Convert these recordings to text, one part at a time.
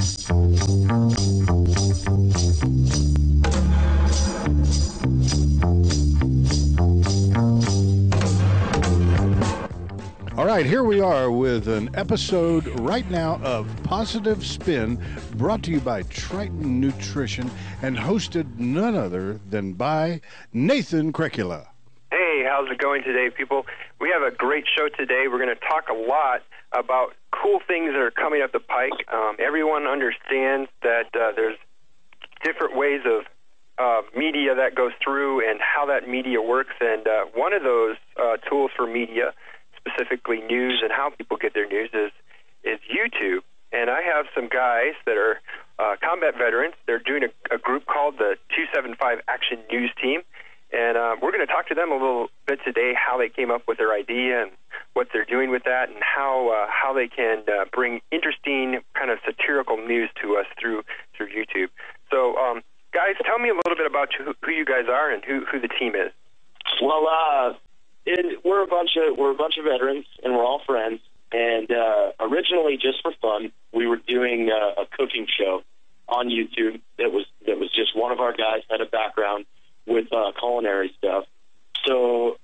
All right, here we are with an episode right now of Positive Spin, brought to you by Triton Nutrition and hosted none other than by Nathan Krekula. Hey, how's it going today, people? We have a great show today. We're going to talk a lot about cool things that are coming up the pike. Everyone understands that there's different ways of media that goes through and how that media works, and one of those tools for media, specifically news and how people get their news, is YouTube. And I have some guys that are combat veterans. They're doing a group called the 275 Action News Team, and we're going to talk to them a little bit today, how they came up with their idea and what they're doing with that, and how they can bring interesting kind of satirical news to us through YouTube. So, guys, tell me a little bit about who you guys are and who the team is. Well, we're a bunch of veterans, and we're all friends. And originally, just for fun, we were doing a cooking show on YouTube. That was just one of our guys had a background with culinary stuff. So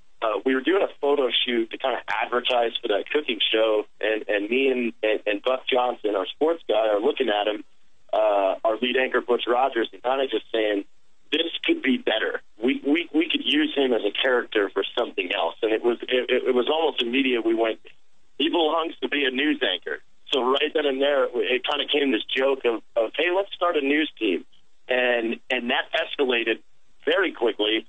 we were doing a photo shoot to kind of advertise for that cooking show. And me and Buck Johnson, our sports guy, are looking at him, our lead anchor Butch Rogers, and kind of just saying, this could be better. We could use him as a character for something else. And it was almost immediate. We went, he belongs to be a news anchor. So right then and there, it kind of came this joke of hey, let's start a news team. And that escalated very quickly,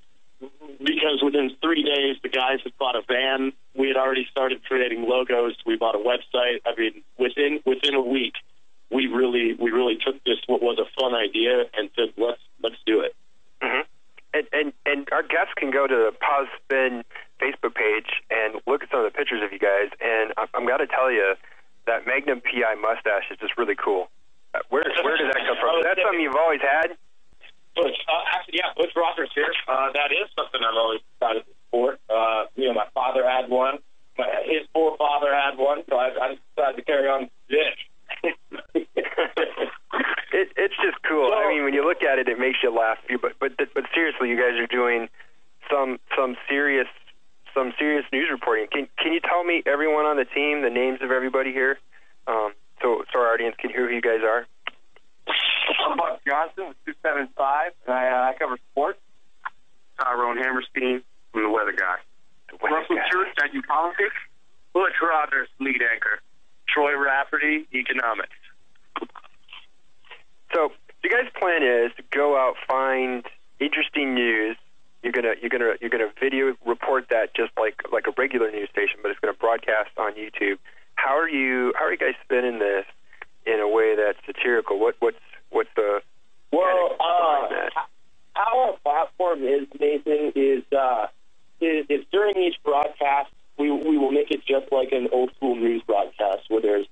because within 3 days, the guys had bought a van. We had already started creating logos. We bought a website. I mean, within a week, we really took this, what was a fun idea, and said, let's do it. Mm-hmm. And our guests can go to the Pause Spin Facebook page and look at some of the pictures of you guys. And I'm got to tell you, that Magnum PI mustache is just really cool. Where did that come from? Is that something you've always had? Actually, yeah, Butch Rogers here. That is something I've always decided to support. My father had one. His forefather had one, so I decided to carry on this. It's just cool. I mean, when you look at it, it makes you laugh. But seriously, you guys are doing some serious news reporting. Can you tell me, everyone on the team, the names of everybody here, so our audience can hear who you guys are? I'm Buck Johnson with 275, and I cover sports. Tyrone Hammerstein, I'm the weather guy. Russell Church, I do politics. Butch Rogers, lead anchor. Troy Rafferty, economics. So your guys' plan is to go out, find interesting news. You're gonna video report that just like a regular news station, but it's gonna broadcast on YouTube. How are you guys spinning this in a way that's satirical? What's the our platform is, Nathan, is during each broadcast we will make it just like an old school news broadcast, where there's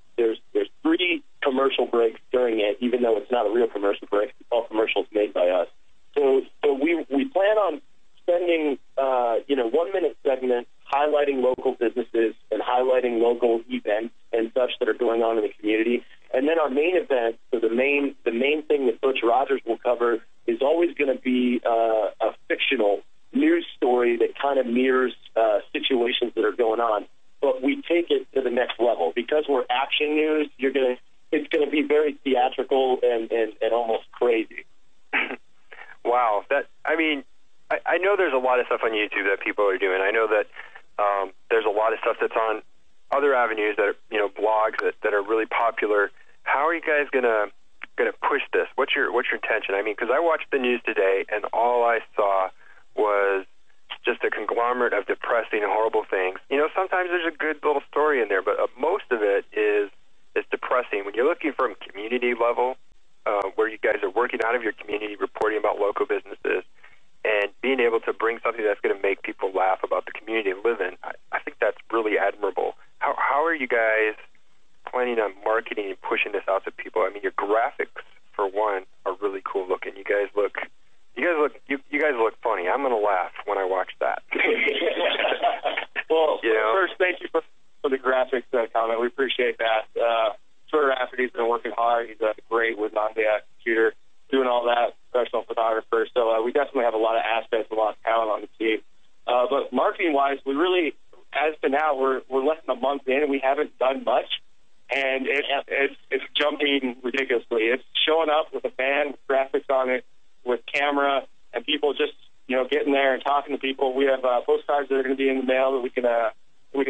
3 commercial breaks during it, even though it's not a real commercial break. It's all commercials made by us. So we plan on spending 1-minute segments highlighting local businesses and highlighting local events and such that are going on in the community. And then our main event, so the main thing that Butch Rogers will cover, is always going to be a fictional news story that kind of mirrors situations that are going on. But we take it to the next level. Because we're action news, it's going to be very theatrical and almost crazy. Wow. I know there's a lot of stuff on YouTube that people are doing. I know that there's a lot of stuff that's on other avenues that are, blogs that are really popular. How are you guys gonna push this? What's your intention? I mean, because I watched the news today, and all I saw was just a conglomerate of depressing and horrible things. Sometimes there's a good little story in there, but most of it is depressing. When you're looking from community level, where you guys are working out of your community, reporting about local businesses, and being able to bring something that's going to make people laugh about the community they live in, I think that's really admirable. How are you guys planning on marketing and pushing this out to people? I mean, your graphics, for one, are really cool looking. You guys look funny. I'm going to laugh when I watch that. Well, first, thank you for the graphics comment. We appreciate that. Troy Rafferty's been working hard. He's a great with on the computer, doing all that, professional photographer. So we definitely have a lot of assets, a lot of talent on the team. But marketing-wise, we really, as to now, we're less than a month in, and we haven't done much. And it's jumping ridiculously. It's showing up with a van, with graphics on it, with camera, and people just, getting there and talking to people. We have postcards that are going to be in the mail that we can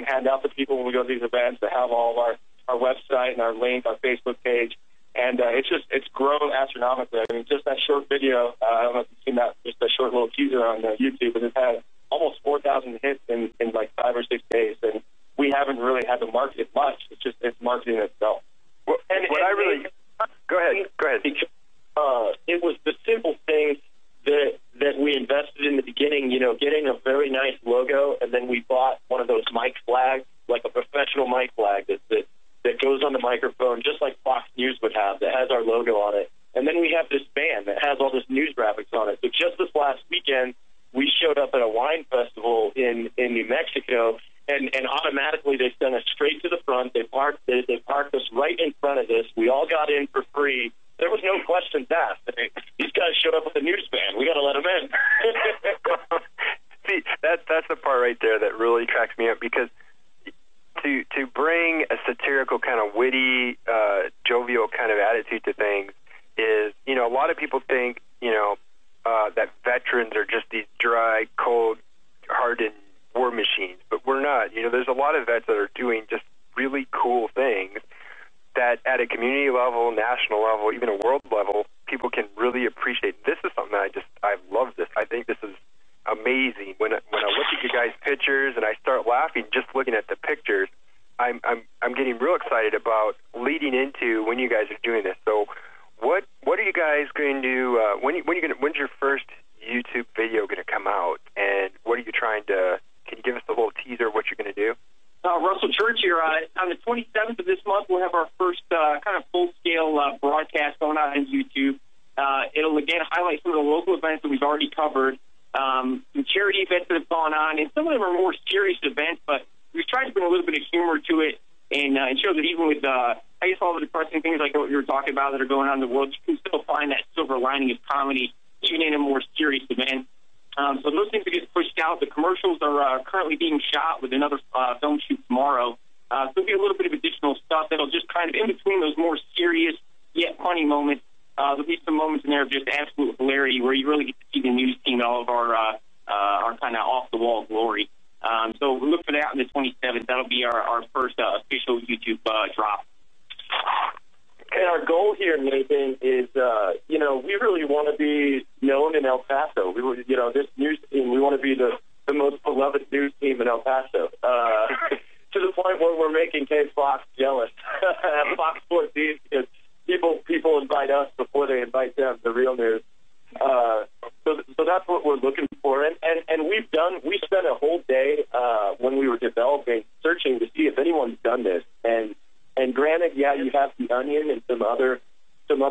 hand out to people when we go to these events that have all of our website and our link, our Facebook page. And it's grown astronomically. I mean, just that short video, I don't know if you've seen that, just a short little teaser on YouTube, but it's had almost 4,000 hits in like 5 or 6 days. And we haven't really had to market it much. It's marketing itself. Well, go ahead. It was the simple things that we invested in the beginning, getting a very nice logo, and then we bought one of those mic flags, like a professional mic flag that goes on the microphone, just like Fox News would have, that has our logo on it. And then we have this band that has all this news graphics on it. So just this last weekend, we showed up at a wine festival in New Mexico, and automatically they sent us straight to the front. They parked us right in front of this. We all got in for free. There was no questions asked. These guys showed up with a news band. We got to let them in. See, that's the part right there that really cracks me up, because to bring a satirical kind of witty, jovial kind of attitude to things is, a lot of people think, that veterans are just these dry, cold, hardened war machines, but we're not. There's a lot of vets that are doing just really cool things that at a community level, national level, even a world level, people can really appreciate. This is something that I love this. I think this is amazing. When I look at you guys' pictures and I start laughing just looking at the pictures, I'm getting real excited about leading into when you guys are doing this. So what are you guys going to when's your first YouTube video going to come out, and what are you trying to? Can you give us a little teaser of what you're going to do? Russell Church here. On the 27th of this month, we'll have our first kind of full-scale broadcast going on YouTube. It'll, again, highlight some of the local events that we've already covered, some charity events that have gone on, and some of them are more serious events, but we've tried to bring a little bit of humor to it and show that even with, all the depressing things like what you were talking about that are going on in the world, you can still find that silver lining of comedy, even in a more serious event. So those things are getting pushed out. The commercials are currently being shot with another film shoot tomorrow. So there'll be a little bit of additional stuff that'll just kind of, in between those more serious yet funny moments, there'll be some moments in there of just absolute hilarity where you really get to see the news team and all of our kind of off-the-wall glory. So we look for that on the 27th. That'll be our first official YouTube drop. And our goal here, Nathan, is, we really want to be known in El Paso. This news team, we want to be the most beloved news team in El Paso. To the point where we're making K-Fox jealous. Fox 14, because people invite us before they invite them, the real news. So that's what we're looking for. And we spent a whole day when we were developing, searching to see if anyone's done this. And granted, yeah, you have The Onion and some other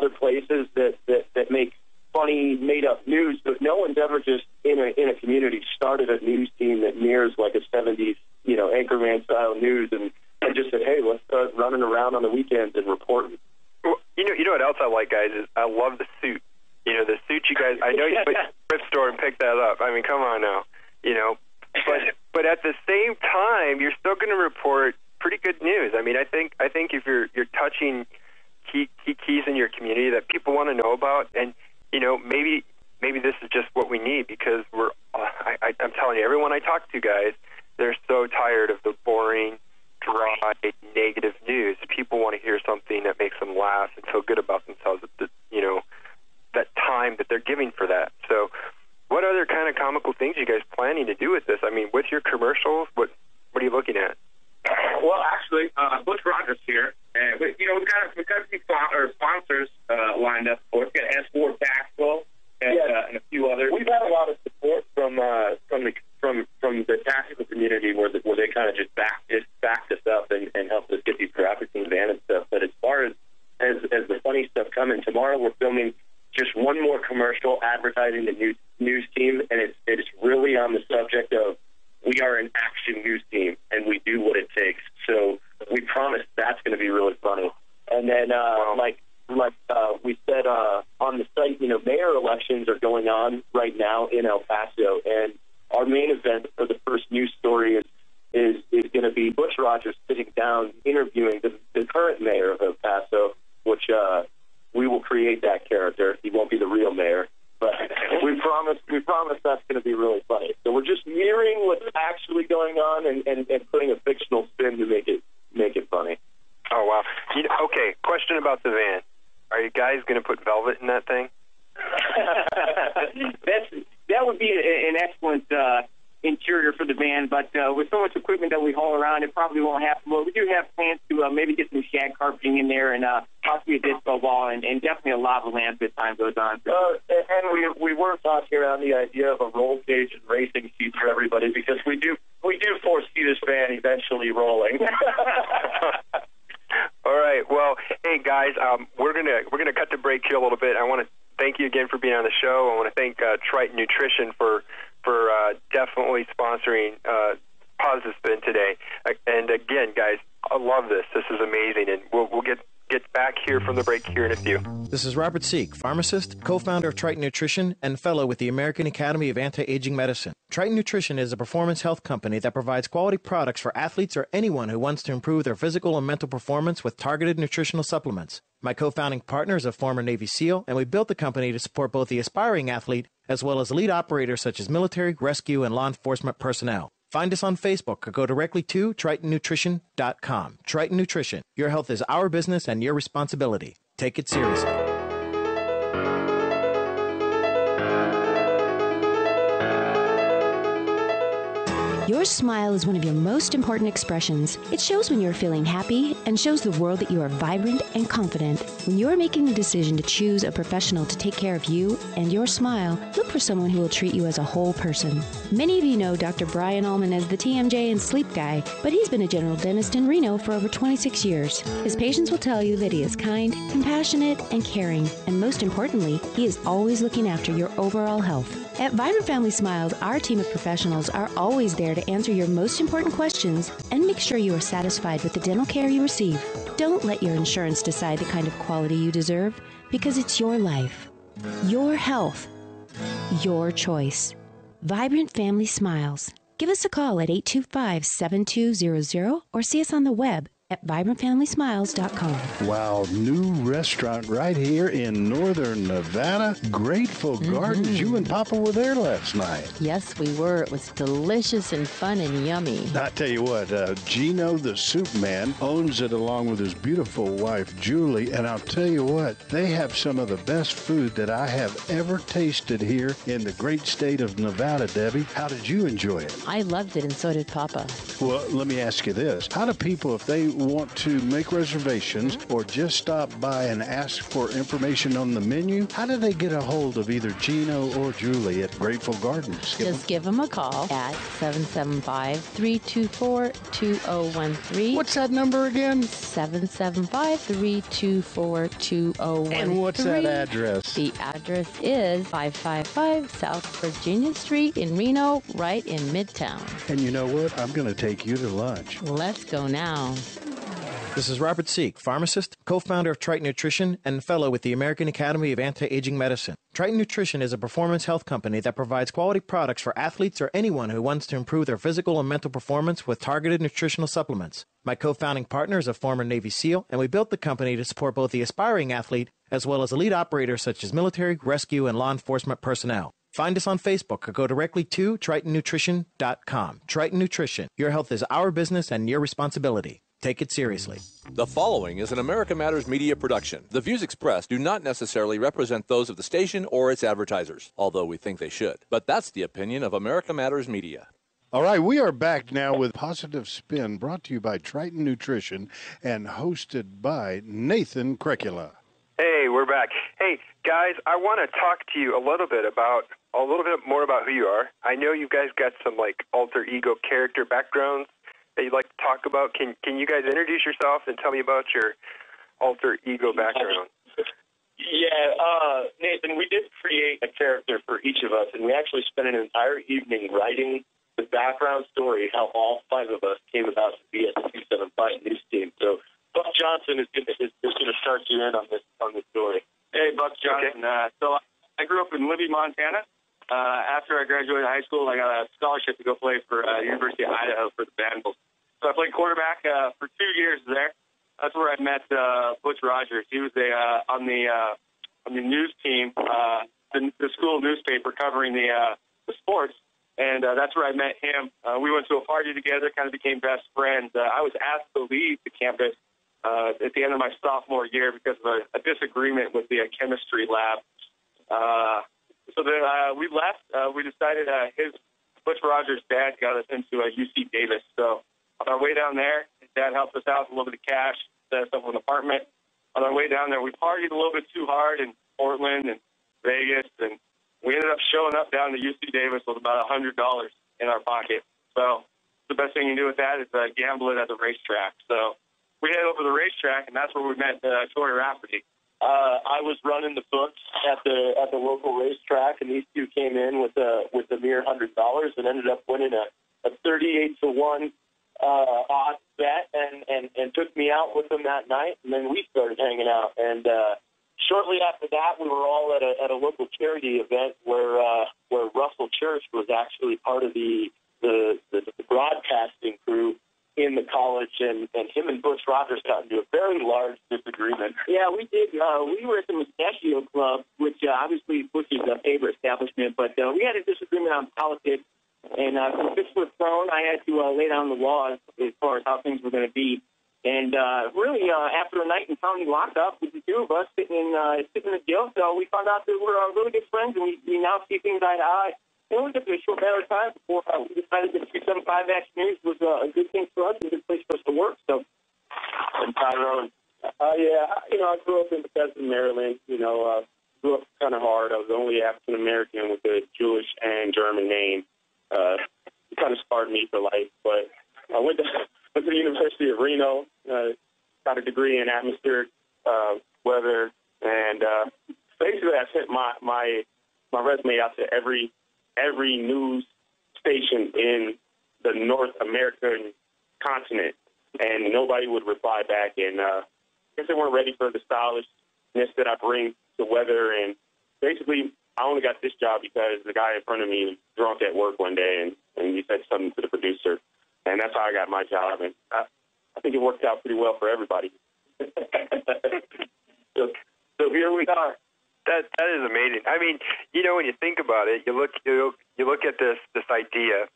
places that make funny, made-up news, but no one's ever just in a community started a news team that mirrors like a 70s, Anchorman-style news and just said, hey, let's start running around on the weekends and reporting. Well, you know what else I like, guys, is I love the suit. The suit you guys, I know you went to the thrift store and picked that up. I mean, come on now, But at the same time, you're still going to report pretty good news. I mean, I think if you're touching key keys in your community that people want to know about, and maybe this is just what we need, because I'm telling you, everyone I talk to, guys, they're so tired of the boring, dry, negative news. People want to hear something that makes them laugh and feel good about themselves. That time that they're giving for that. So, what other kind of comical things are you guys planning to do with this? I mean, with your commercials, what are you looking at? Well, actually, Butch Rogers here, and we've got some sponsors lined up for us. We've got S4 Taxable and a few others. We've had a lot of support from the tactical community where they kind of just backed us up and helped us get these graphics in van and stuff. But as far as the funny stuff coming, tomorrow we're filming just one more commercial advertising the news team, and it's really on the subject of we are an action news team, and we do what it takes. So we promise that's going to be really funny. And then, like recreate that character. He won't be the real mayor, but we promise that's going to be really funny. So we're just mirroring what's actually going on and putting a fictional spin to make it funny. Oh, wow. Okay, question about the van. Are you guys going to put velvet in that thing? That would be an excellent interior for the van, but with so much equipment that we haul around, it probably won't happen. Well, we do have plans to maybe get some shag carpeting in there and possibly a disco ball and definitely a lava lamp as time goes on. And we were talking around the idea of a roll cage and racing seat for everybody because we do foresee this van eventually rolling. All right. Well, hey guys, we're gonna cut the break here a little bit. I want to thank you again for being on the show. I want to thank Triton Nutrition for definitely sponsoring Positive Spin today. And again, guys, I love this. This is amazing, and we'll get back here from the break here in a few. This is Robert Seek, pharmacist, co-founder of Triton Nutrition, and fellow with the American Academy of Anti-Aging Medicine. Triton Nutrition is a performance health company that provides quality products for athletes or anyone who wants to improve their physical and mental performance with targeted nutritional supplements. My co-founding partner is a former Navy SEAL, and we built the company to support both the aspiring athlete as well as lead operators such as military, rescue, and law enforcement personnel. Find us on Facebook or go directly to TritonNutrition.com. Triton Nutrition. Your health is our business and your responsibility. Take it seriously. Your smile is one of your most important expressions. It shows when you're feeling happy and shows the world that you are vibrant and confident. When you're making the decision to choose a professional to take care of you and your smile, look for someone who will treat you as a whole person. Many of you know Dr. Brian Ullman as the TMJ and Sleep Guy, but he's been a general dentist in Reno for over 26 years. His patients will tell you that he is kind, compassionate, and caring, and most importantly, he is always looking after your overall health. At Vibrant Family Smiles, our team of professionals are always there to answer your most important questions and make sure you are satisfied with the dental care you receive. Don't let your insurance decide the kind of quality you deserve, because it's your life, your health, your choice. Vibrant Family Smiles. Give us a call at 825-7200 or see us on the web at vibrantfamilysmiles.com. Wow, new restaurant right here in northern Nevada, Grateful Gardens. You and Papa were there last night. Yes, we were. It was delicious and fun and yummy. I tell you what, Gino, the soup man, owns it along with his beautiful wife, Julie, and I'll tell you what, they have some of the best food that I have ever tasted here in the great state of Nevada, Debbie. How did you enjoy it? I loved it, and so did Papa. Well, let me ask you this. How do people, if they want to make reservations or just stop by and ask for information on the menu, how do they get a hold of either Gino or Julie at Grateful Gardens? Just give them a call at 775-324-2013. What's that number again? 775-324-2013. And what's that address? The address is 555 South Virginia Street in Reno, right in Midtown. And you know what? I'm going to take you to lunch. Let's go now. This is Robert Seek, pharmacist, co-founder of Triton Nutrition, and fellow with the American Academy of Anti-Aging Medicine. Triton Nutrition is a performance health company that provides quality products for athletes or anyone who wants to improve their physical and mental performance with targeted nutritional supplements. My co-founding partner is a former Navy SEAL, and we built the company to support both the aspiring athlete as well as elite operators such as military, rescue, and law enforcement personnel. Find us on Facebook or go directly to TritonNutrition.com. Triton Nutrition. Your health is our business and your responsibility. Take it seriously. The following is an America Matters media production. The views expressed do not necessarily represent those of the station or its advertisers, although we think they should. But that's the opinion of America Matters Media. All right, we are back now with Positive Spin, brought to you by Triton Nutrition and hosted by Nathan Krekula. Hey, we're back. Hey, guys, I want to talk to you a little bit more about who you are. I know you guys got some alter ego character backgrounds that you'd like to talk about. Can you guys introduce yourself and tell me about your alter ego background? Yeah, Nathan, we did create a character for each of us, and we actually spent an entire evening writing the background story, how all five of us came about to be at the 275 News Team. So Buck Johnson is going to start you in on this story. Hey, Buck Johnson. Okay. So I grew up in Libby, Montana. After I graduated high school, I got a scholarship to go play for the University of Idaho for the Vandals. So I played quarterback for 2 years there. That's where I met Butch Rogers. He was on the on the news team, the school newspaper covering the sports, and that's where I met him. We went to a party together, kind of became best friends. I was asked to leave the campus at the end of my sophomore year because of a disagreement with the chemistry lab. So then we left. We decided Butch Rogers' dad got us into UC Davis. So on our way down there, his dad helped us out with a little bit of cash, set us up with an apartment. On our way down there, we partied a little bit too hard in Portland and Vegas, and we ended up showing up down to UC Davis with about $100 in our pocket. So the best thing you can do with that is gamble it at the racetrack. So we head over to the racetrack, and that's where we met Tori Rafferty. I was running the books at the local racetrack, and these two came in with a mere $100 and ended up winning a 38-1 odds bet, and took me out with them that night, and then we started hanging out. And shortly after that, we were all at a local charity event where Russell Church was actually part of the broadcasting crew in the college, and him and Butch Rogers got into a very large disagreement. Yeah, we did. We were at the Mustachio Club, which obviously Butch's favorite establishment, but we had a disagreement on politics, and since this was thrown, I had to lay down the law as far as how things were going to be. And really, after a night in county lockup with the two of us sitting in the jail cell, we found out that we're really good friends, and we now see things eye to eye. It only took a short matter of time before we decided that 275 Action News was a good thing for us and a good place for us to work. So, and Tyrone, I grew up in Bethesda, Maryland. Grew up kind of hard. I was the only African American with a Jewish and German name. It kind of scarred me for life. But I went to the University of Reno, got a degree in atmospheric weather, and basically I sent my resume out to every news station in the North American continent, and nobody would reply back. And I guess they weren't ready for the stylishness that I bring to weather. And basically, I only got this job because the guy in front of me was drunk at work one day, and he said something to the producer, and that's how I got my job. And I think it worked out pretty well for everybody. So here we are. That is amazing. I mean, when you think about it, you look at this idea,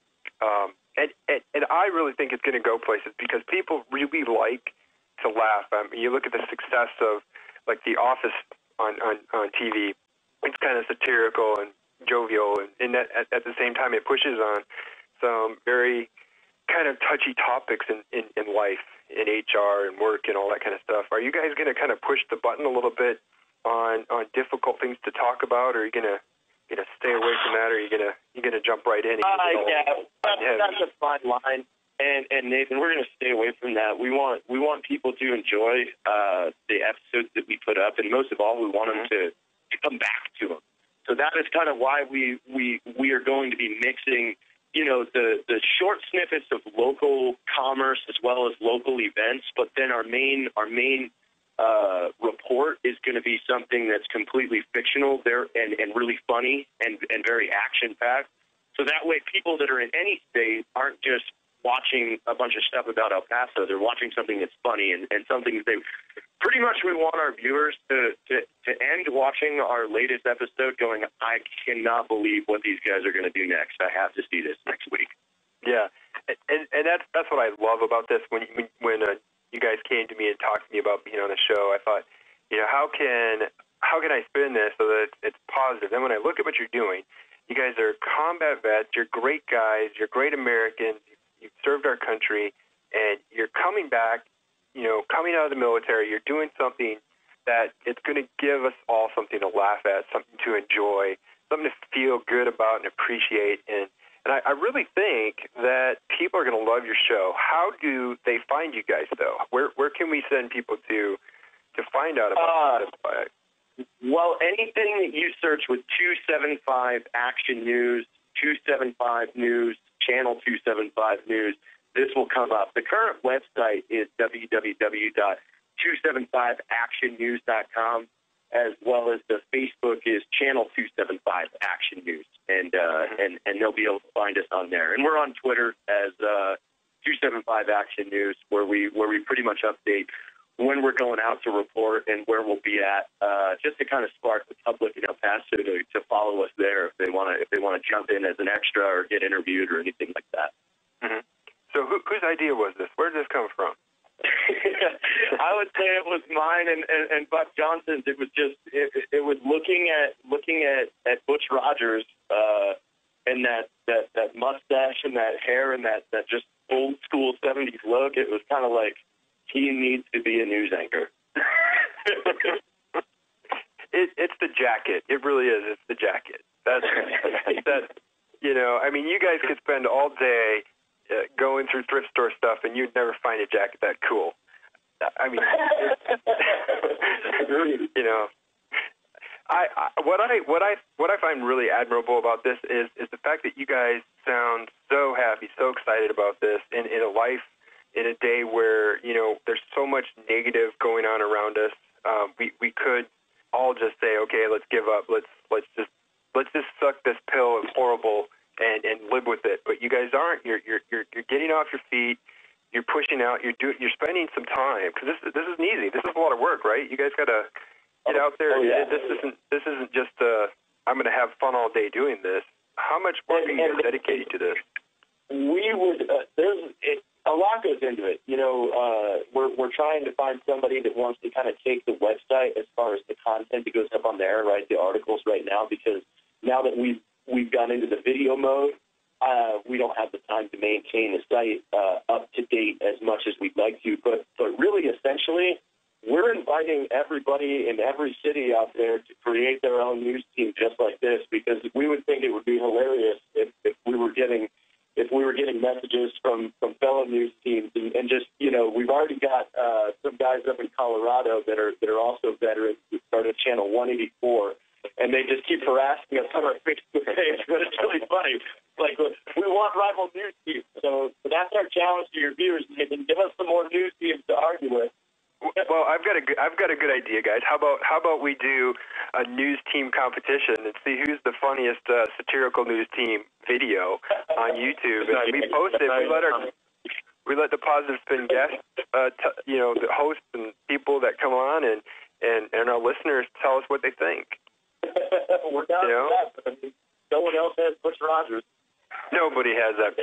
and I really think it's going to go places because people really like to laugh. I mean, you look at the success of like The Office on TV. It's kind of satirical and jovial, and that, at the same time, it pushes on some very kind of touchy topics in life, in HR and work and all that kind of stuff. Are you guys going to kind of push the button a little bit on difficult things to talk about, or are you gonna stay away from that, or are you gonna jump right in? That's a fine line, and Nathan, we're gonna stay away from that. We want people to enjoy the episodes that we put up, and most of all, we want them to come back to them. So that is kind of why we are going to be mixing, the short snippets of local commerce as well as local events, but then our main report is going to be something that's completely fictional there and really funny and very action-packed. So that way people that are in any state aren't just watching a bunch of stuff about El Paso. They're watching something that's funny and something that pretty much we want our viewers to end watching our latest episode going, I cannot believe what these guys are going to do next. I have to see this next week. Yeah, and that's what I love about this. When you guys came to me and talked to me about being on the show, I thought, how can I spin this so that it's positive? Then when I look at what you're doing, you guys are combat vets, you're great guys, you're great Americans, you've served our country, and you're coming back, coming out of the military, you're doing something that it's going to give us all something to laugh at, something to enjoy, something to feel good about and appreciate. And I really think that people are going to love your show. How do they find you guys, though? Where can we send people to find out about this? Well, anything that you search with 275 Action News, 275 News, Channel 275 News, this will come up. The current website is www.275actionnews.com, as well as the Facebook is Channel 275 Action News, and they'll be able to find us on there. And we're on Twitter as 275 Action News, where we pretty much update when we're going out to report and where we'll be at, just to kind of spark the public in El Paso to follow us there if they want to jump in as an extra or get interviewed or anything like that. Mm-hmm. So whose idea was this? Where did this come from? I would say it was mine and Buck Johnson's. It was just it was looking at Butch Rogers and that mustache and that hair and that just old school 70s look. It was kind of like, he needs to be a news anchor. It's the jacket. It really is. It's the jacket. That's you know. I mean, you guys could spend all day going through thrift store stuff, and you'd never find a jacket that cool. I mean, you know, what I find really admirable about this is the fact that you guys sound so happy, so excited about this in a life, in a day where, you know, there's so much negative going on around us. We could all just say, okay, let's give up. Let's just suck this pill of horrible and live with it. But you guys aren't. You're getting off your feet. You're pushing out. You're spending some time, because this isn't easy. This is a lot of work, right? You guys got to get out there. Oh, yeah. This isn't just I'm going to have fun all day doing this. How much work are you dedicating to this? We would. A lot goes into it. You know, we're trying to find somebody that wants to kind of take the website as far as the content that goes up on there, right? The articles right now, because now that we've gone into the video mode, we don't have the time to maintain the site up to date as much as we'd like to. But really, essentially, we're inviting everybody in every city out there to create their own news team just like this, because we would think it would be hilarious if we were getting messages from fellow news teams and just, you know, we've already got some guys up in Colorado that are also veterans who started Channel 184, and they just keep harassing us on our Facebook page, but it's really funny. Like, we want rival news teams, so that's our challenge to your viewers, Nathan. Give us some more news teams to argue with. Well, I've got a good idea, guys. How about we do a news team competition and see who's the funniest satirical news team video on YouTube, and we post it. We let the Positive Spin guests, you know, the hosts and people that come on, and our listeners tell us what they think. We're down to that. I mean, no one else has Butch Rogers. Nobody has that.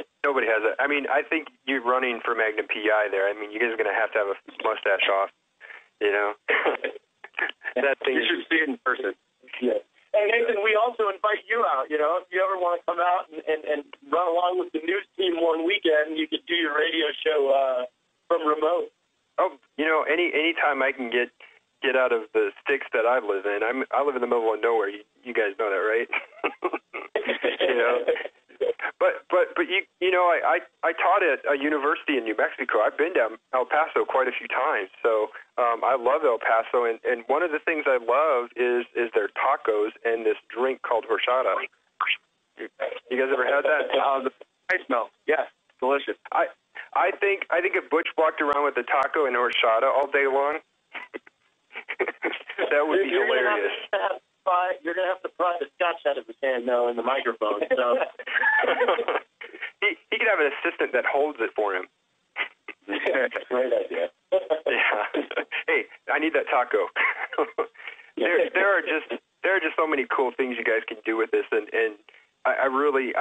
I mean, I think you're running for Magnum PI there. I mean, you guys are going to have a mustache off, you know. That thing. You should see it in person. Yeah. And Nathan, we also invite you out. You know, if you ever want to come out and run along with the news team one weekend, you could do your radio show from remote. Oh, you know, any time I can get out of the sticks that I live in. I live in the middle of nowhere. You guys know that, right? You know. But you know, I taught at a university in New Mexico. I've been to El Paso quite a few times, so I love El Paso. And one of the things I love is their tacos and this drink called horchata. You guys ever had that? I smell. Yeah, delicious. I think if Butch walked around with a taco and horchata all day long, that would be hilarious. You're going to have to pry the scotch out of his hand, though, in the microphone. So. he could have an assistant that holds it for him. Great idea. Yeah. Hey, I need that taco. There are just so many cool things you guys can do with this, and I really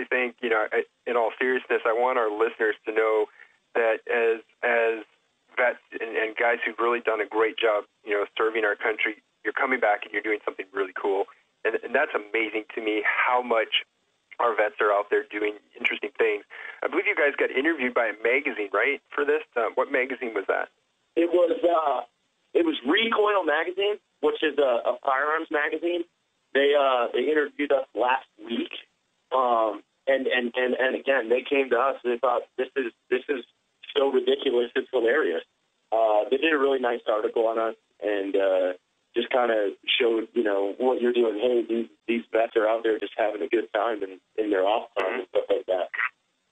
think, you know, in all seriousness, I want our listeners to know that as vets and guys who've really done a great job, you know, serving our country, you're coming back and you're doing something really cool. And that's amazing to me, how much our vets are out there doing interesting things. I believe you guys got interviewed by a magazine, right, for this? What magazine was that? It was Recoil Magazine, which is a firearms magazine. They interviewed us last week, and again, they came to us and they thought, this is so ridiculous, it's hilarious. They did a really nice article on us, and just kind of showed, you know, what you're doing. Hey, these vets are out there just having a good time in their off time and stuff like that.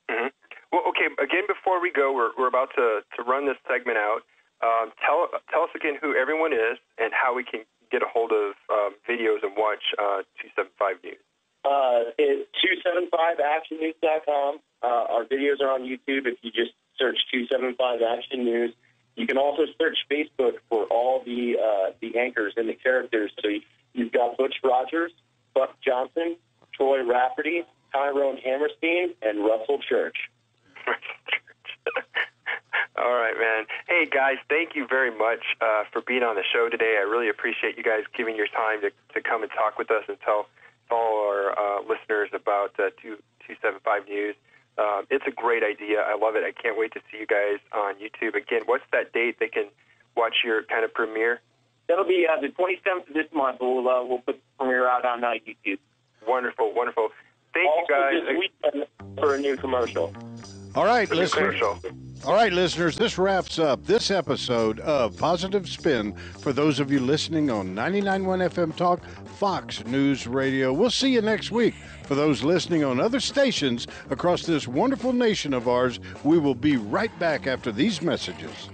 Mm-hmm. Well, okay, again, before we go, we're about to run this segment out. Tell us again who everyone is and how we can get a hold of videos and watch 275 News. It's 275actionnews.com. Our videos are on YouTube if you just search 275 Action News. You can also search Facebook characters. So you've got Butch Rogers, Buck Johnson, Troy Rafferty, Tyrone Hammerstein, and Russell Church. All right, man. Hey, guys, thank you very much for being on the show today. I really appreciate you guys giving your time to come and talk with us and tell all our listeners about 275 News. It's a great idea. I love it. I can't wait to see you guys on YouTube. Again, what's that date they can watch your kind of premiere? That'll be the 27th of this month. We'll put the premiere out on YouTube. Wonderful, wonderful. Thank you, guys. Also this weekend for a new commercial. All right, listeners. All right, listeners, this wraps up this episode of Positive Spin for those of you listening on 99.1 FM Talk, Fox News Radio. We'll see you next week. For those listening on other stations across this wonderful nation of ours, we will be right back after these messages.